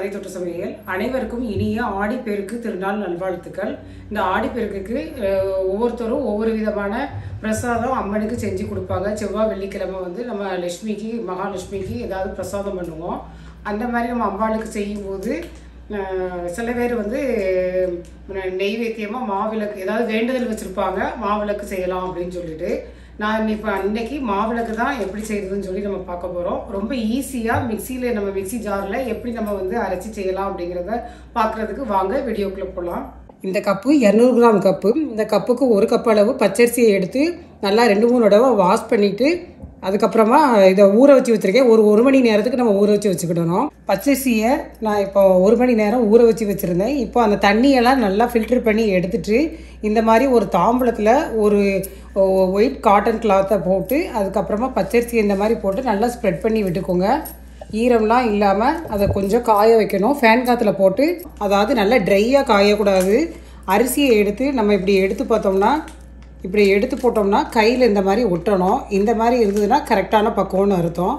மனைத்தொட்டு சமையல் அனைவருக்கும் இனிய ஆடிப்பெருக்கு திருநாள் நல்வாழ்த்துக்கள். இந்த ஆடிப்பெருக்குக்கு ஒவ்வொருத்தரும் ஒவ்வொரு விதமான பிரசாதம் அம்மனுக்கு செஞ்சு கொடுப்பாங்க. செவ்வாய் வெள்ளிக்கிழமை வந்து நம்ம லட்சுமிக்கு மகாலட்சுமிக்கு ஏதாவது பிரசாதம் பண்ணுவோம். அந்த மாதிரி நம்ம அம்பாளுக்கு செய்யும்போது சில பேர் வந்து நெய்வேத்தியமாக மாவிளக்கு ஏதாவது வேண்டுதல் வச்சுருப்பாங்க, மாவிளக்கு செய்யலாம் அப்படின்னு சொல்லிட்டு. நான் இப்போ அன்னைக்கு மாவிளக்கு தான் எப்படி செய்யறதுன்னு சொல்லி நம்ம பார்க்க போகிறோம். ரொம்ப ஈஸியாக மிக்சியில் நம்ம மிக்சி ஜாரில் எப்படி நம்ம வந்து அரைச்சி செய்யலாம் அப்படிங்கிறத பார்க்குறதுக்கு வாங்க வீடியோக்குள்ளே போகலாம். இந்த கப்பு 200 கிராம் கப்பு. இந்த கப்புக்கு 1 கப் அளவு பச்சரிசியை எடுத்து நல்லா 2-3 தடவை வாஷ் பண்ணிவிட்டு அதுக்கப்புறமா இதை ஊற வச்சு வச்சுருக்கேன். ஒரு மணி நேரத்துக்கு நம்ம ஊற வச்சு வச்சுக்கிடணும். பச்சரிசியை நான் இப்போ 1 மணி நேரம் ஊற வச்சு வச்சுருந்தேன். இப்போ அந்த தண்ணியெல்லாம் நல்லா ஃபில்டர் பண்ணி எடுத்துட்டு இந்த மாதிரி ஒரு தாம்பூலத்தில் ஒரு ஒயிட் காட்டன் கிளாத்தை போட்டு அதுக்கப்புறமா பச்சரிசி இந்த மாதிரி போட்டு நல்லா ஸ்ப்ரெட் பண்ணி விட்டுக்கோங்க. ஈரம்லாம் இல்லாமல் அதை கொஞ்சம் காய வைக்கணும். ஃபேன் காற்றுல போட்டு, அதாவது நல்லா ட்ரையாக காயக்கூடாது. அரிசியை எடுத்து நம்ம இப்படி எடுத்து பார்த்தோம்னா, இப்படி எடுத்து போட்டோம்னா கையில் இந்த மாதிரி ஒட்டணும். இந்த மாதிரி இருந்ததுன்னா கரெக்டான பக்குவம்னு அர்த்தம்.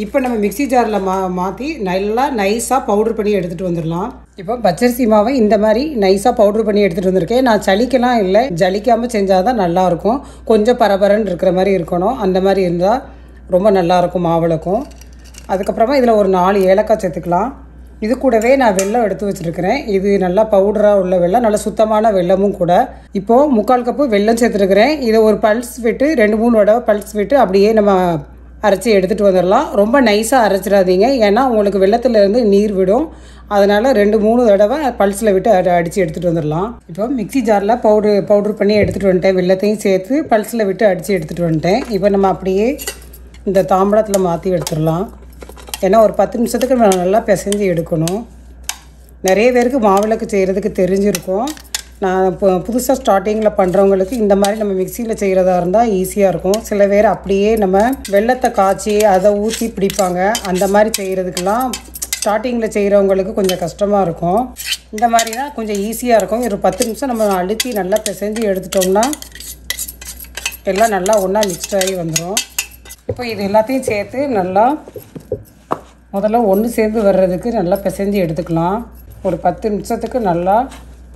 இப்போ நம்ம மிக்சி ஜாரில் மாற்றி நல்லா நைஸாக பவுடர் பண்ணி எடுத்துகிட்டு வந்துடலாம். இப்போ பச்சரிசி மாவை இந்த மாதிரி நைஸாக பவுடர் பண்ணி எடுத்துகிட்டு வந்திருக்கேன். நான் சலிக்கலாம் இல்லை, ஜலிக்காமல் செஞ்சால் தான் நல்லாயிருக்கும். கொஞ்சம் பரபரன்னு இருக்கிற மாதிரி இருக்கணும். அந்த மாதிரி இருந்தால் ரொம்ப நல்லாயிருக்கும் மாவிளக்கும். அதுக்கப்புறமா இதில் ஒரு 4 ஏலக்காய் சேர்த்துக்கலாம். இது கூடவே நான் வெல்லம் எடுத்து வச்சுருக்கிறேன். இது நல்லா பவுடராக உள்ள வெல்லம், நல்லா சுத்தமான வெல்லமும் கூட. இப்போது 3/4 கப்பு வெல்லம் சேர்த்துருக்கிறேன். இதை ஒரு பல்ஸ் விட்டு 2-3 தடவை பல்ஸ் விட்டு அப்படியே நம்ம அரைச்சி எடுத்துகிட்டு வந்துடலாம். ரொம்ப நைஸாக அரைச்சிடாதீங்க, ஏன்னா உங்களுக்கு வெல்லத்துலேருந்து நீர் விடும். அதனால் 2-3 தடவை பல்ஸில் விட்டு அடித்து எடுத்துகிட்டு வந்துடலாம். இப்போ மிக்சி ஜாரில் பவுட்ரு பண்ணி எடுத்துகிட்டு வந்துட்டேன். வெல்லத்தையும் சேர்த்து பல்ஸில் விட்டு அடித்து எடுத்துகிட்டு வந்துட்டேன். இப்போ நம்ம அப்படியே இந்த தாம்பளத்தில் மாற்றி எடுத்துடலாம். ஏன்னா ஒரு 10 நிமிஷத்துக்கு நம்ம நல்லா பிசைஞ்சு எடுக்கணும். நிறைய பேருக்கு மாவிளக்கு செய்கிறதுக்கு தெரிஞ்சிருக்கும். நான் இப்போ புதுசாக ஸ்டார்டிங்கில் பண்ணுறவங்களுக்கு இந்த மாதிரி நம்ம மிக்சியில் செய்கிறதா இருந்தால் ஈஸியாக இருக்கும். சில பேர் அப்படியே நம்ம வெல்லத்தை காய்ச்சி அதை ஊற்றி பிடிப்பாங்க. அந்த மாதிரி செய்கிறதுக்கெல்லாம் ஸ்டார்டிங்கில் செய்கிறவங்களுக்கு கொஞ்சம் கஷ்டமாக இருக்கும். இந்த மாதிரினா கொஞ்சம் ஈஸியாக இருக்கும். ஒரு 10 நிமிஷம் நம்ம அழுத்தி நல்லா பிசைஞ்சு எடுத்துட்டோம்னா எல்லாம் நல்லா ஒன்றா மிக்ஸ்ட் ஆகி வந்துடும். இப்போ இது எல்லாத்தையும் சேர்த்து நல்லா முதல்ல ஒன்று சேர்ந்து வர்றதுக்கு நல்லா பிசைஞ்சு எடுத்துக்கலாம். ஒரு 10 நிமிஷத்துக்கு நல்லா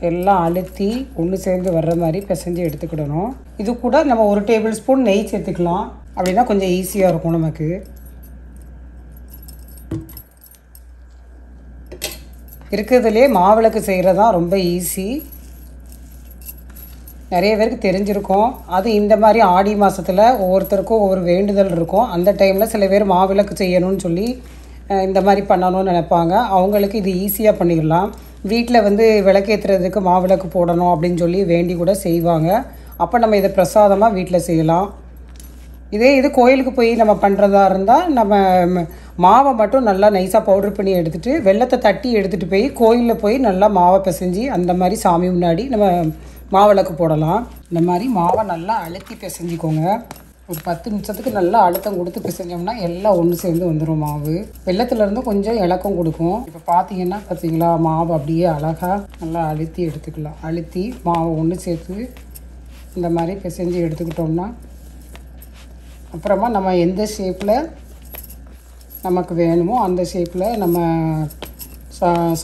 எல்லாம் அழுத்தி ஒன்று சேர்ந்து வர்ற மாதிரி பிசைஞ்சு எடுத்துக்கிடணும். இது கூட நம்ம 1 டேபிள் ஸ்பூன் நெய் சேர்த்துக்கலாம். அப்படின்னா கொஞ்சம் ஈஸியாக இருக்கும் நமக்கு. இருக்கிறதுலே மாவிளக்கு செய்கிறதான் ரொம்ப ஈஸி. நிறைய பேருக்கு தெரிஞ்சிருக்கும். அது இந்த மாதிரி ஆடி மாதத்தில் ஒவ்வொருத்தருக்கும் ஒவ்வொரு வேண்டுதல் இருக்கும். அந்த டைமில் சில பேர் மாவிளக்கு செய்யணும்னு சொல்லி இந்த மாதிரி பண்ணணும்னு நினைப்பாங்க. அவங்களுக்கு இது ஈஸியாக பண்ணிடலாம். வீட்டில் வந்து விளக்கேற்றுறதுக்கு மாவிளக்கு போடணும் அப்படின்னு சொல்லி வேண்டி கூட செய்வாங்க. அப்போ நம்ம இதை பிரசாதமாக வீட்டில் செய்யலாம். இது கோயிலுக்கு போய் நம்ம பண்ணுறதா இருந்தால் நம்ம மாவை மட்டும் நல்லா நைஸாக பவுடர் பண்ணி எடுத்துகிட்டு வெல்லத்தை தட்டி எடுத்துகிட்டு போய் கோயிலில் போய் நல்லா மாவை பிசைஞ்சு அந்த மாதிரி சாமி முன்னாடி நம்ம மாவிளக்கு போடலாம். இந்த மாதிரி மாவை நல்லா அழுத்தி பிசைஞ்சிக்கோங்க. ஒரு 10 நிமிஷத்துக்கு நல்லா அழுத்தம் கொடுத்து பிசைஞ்சோம்னா எல்லாம் ஒன்று சேர்ந்து வந்துடும். மாவு வெல்லத்துலேருந்து கொஞ்சம் இலக்கம் கொடுக்கும். இப்போ பார்த்தீங்களா மாவு அப்படியே அழகாக நல்லா அழுத்தி எடுத்துக்கலாம். அழுத்தி மாவை ஒன்று சேர்த்து இந்த மாதிரி பிசைஞ்சு எடுத்துக்கிட்டோம்னா அப்புறமா நம்ம எந்த ஷேப்பில் நமக்கு வேணுமோ அந்த ஷேப்பில் நம்ம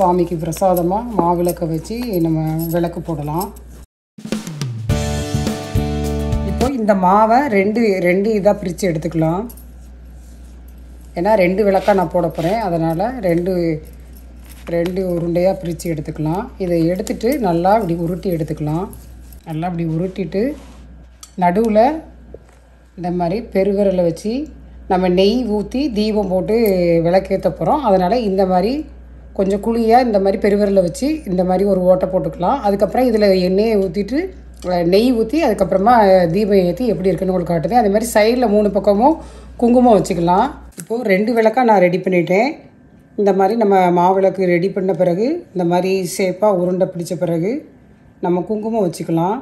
சாமிக்கு பிரசாதமாக மாவிளக்கை வச்சு நம்ம விளக்கு போடலாம். இப்போ இந்த மாவை ரெண்டு இதாக பிரித்து எடுத்துக்கலாம். ஏன்னா 2 விளக்காக நான் போட போகிறேன். அதனால் ரெண்டு உருண்டையாக பிரித்து எடுத்துக்கலாம். இதை எடுத்துகிட்டு நல்லா இப்படி உருட்டி எடுத்துக்கலாம். நல்லா இப்படி உருட்டிட்டு நடுவில் இந்த மாதிரி பெருவிரலை வச்சு நம்ம நெய் ஊற்றி தீபம் போட்டு விளக்கேற்ற போகிறோம். அதனால் இந்த மாதிரி கொஞ்சம் குழியாக இந்த மாதிரி பெருவிரலை வச்சு இந்த மாதிரி ஒரு ஓட்டை போட்டுக்கலாம். அதுக்கப்புறம் இதில் எண்ணெயை ஊற்றிட்டு நெய் ஊற்றி அதுக்கப்புறமா தீபம் ஏற்றி எப்படி இருக்குன்னு உங்களுக்கு காட்டுது. அதே மாதிரி சைடில் 3 பக்கமும் குங்குமம் வச்சுக்கலாம். இப்போது 2 விளக்காக நான் ரெடி பண்ணிட்டேன். இந்த மாதிரி நம்ம மாவிளக்கு ரெடி பண்ண பிறகு இந்த மாதிரி ஷேப்பாக உருண்டை பிடிச்ச பிறகு நம்ம குங்குமம் வச்சுக்கலாம்.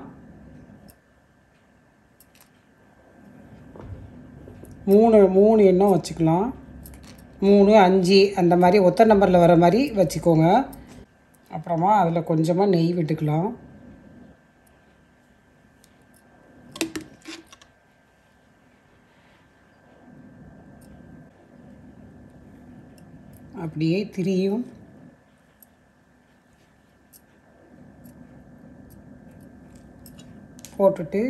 3 எண்ணம் வச்சுக்கலாம். 3, 5 அந்த மாதிரி ஒத்த நம்பரில் வர மாதிரி வச்சுக்கோங்க. அப்புறமா அதில் கொஞ்சமாக நெய் விட்டுக்கலாம். அப்படியே திரியும் போட்டுட்டு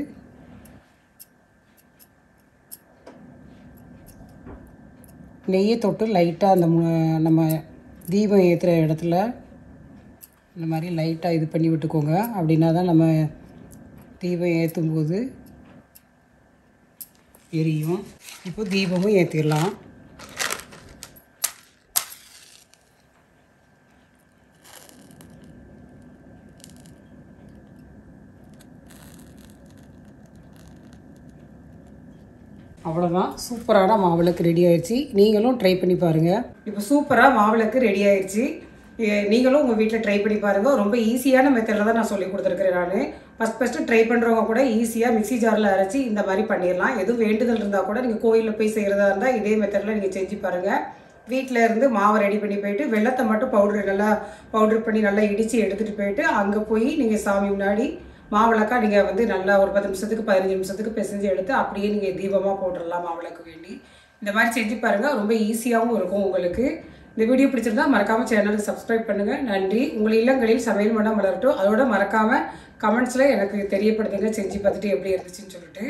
நெய்யை தொட்டு லைட்டாக அந்த நம்ம தீபம் ஏற்றுற இடத்துல இந்த மாதிரி லைட்டாக இது பண்ணி விட்டுக்கோங்க. அப்படின்னா தான் நம்ம தீபம் ஏற்றும்போது எரியும். இப்போ தீபமும் ஏற்றிடலாம். அவ்வளோதான், சூப்பரான மாவிளக்கு ரெடி ஆயிடுச்சு. நீங்களும் ட்ரை பண்ணி பாருங்கள். இப்போ சூப்பராக மாவிளக்கு ரெடி ஆயிடுச்சு. நீங்களும் உங்கள் வீட்டில் ட்ரை பண்ணி பாருங்கள். ரொம்ப ஈஸியான மெத்தடில் தான் நான் சொல்லி கொடுத்துருக்குறேன். நான் ஃபஸ்ட்டு ட்ரை பண்ணுறவங்க கூட ஈஸியாக மிக்ஸி ஜாரில் அரைச்சி இந்த மாதிரி பண்ணிடலாம். எதுவும் வேண்டுதல் இருந்தால் கூட நீங்கள் கோயிலில் போய் செய்கிறதா இருந்தால் இதே மெத்தடில் நீங்கள் செஞ்சு பாருங்கள். வீட்டில் இருந்து மாவை ரெடி பண்ணி போயிட்டு வெள்ளத்தை மட்டும் பவுடர் பண்ணி நல்லா இடித்து எடுத்துகிட்டு போயிட்டு அங்கே போய் நீங்கள் சாமி முன்னாடி மாவிளக்கா நீங்கள் வந்து நல்லா ஒரு 10 நிமிஷத்துக்கு 15 நிமிஷத்துக்கு பிசைஞ்சு எடுத்து அப்படியே நீங்கள் தீபமாக போட்டுடலாம் மாவிளக்கு வேண்டி. இந்த மாதிரி செஞ்சு பாருங்கள். ரொம்ப ஈஸியாகவும் இருக்கும் உங்களுக்கு. இந்த வீடியோ பிடிச்சிருந்தா மறக்காமல் சேனலுக்கு சப்ஸ்கிரைப் பண்ணுங்கள். நன்றி. உங்கள் இல்லங்களில் சமையல் மனம் வளரட்டும். அதோட மறக்காமல் கமெண்ட்ஸில் எனக்கு தெரியப்படுத்துங்க செஞ்சு பார்த்துட்டு எப்படி இருந்துச்சுன்னு சொல்லிட்டு.